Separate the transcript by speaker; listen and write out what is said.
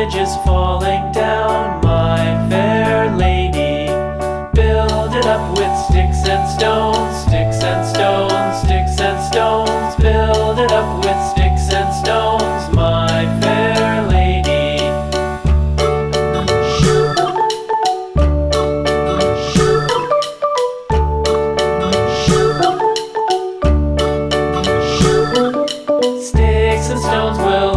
Speaker 1: bridge is falling down, my fair lady. Build it up with sticks and stones, sticks and stones, sticks and stones. Build it up with sticks and stones, my fair lady. Sticks and stones will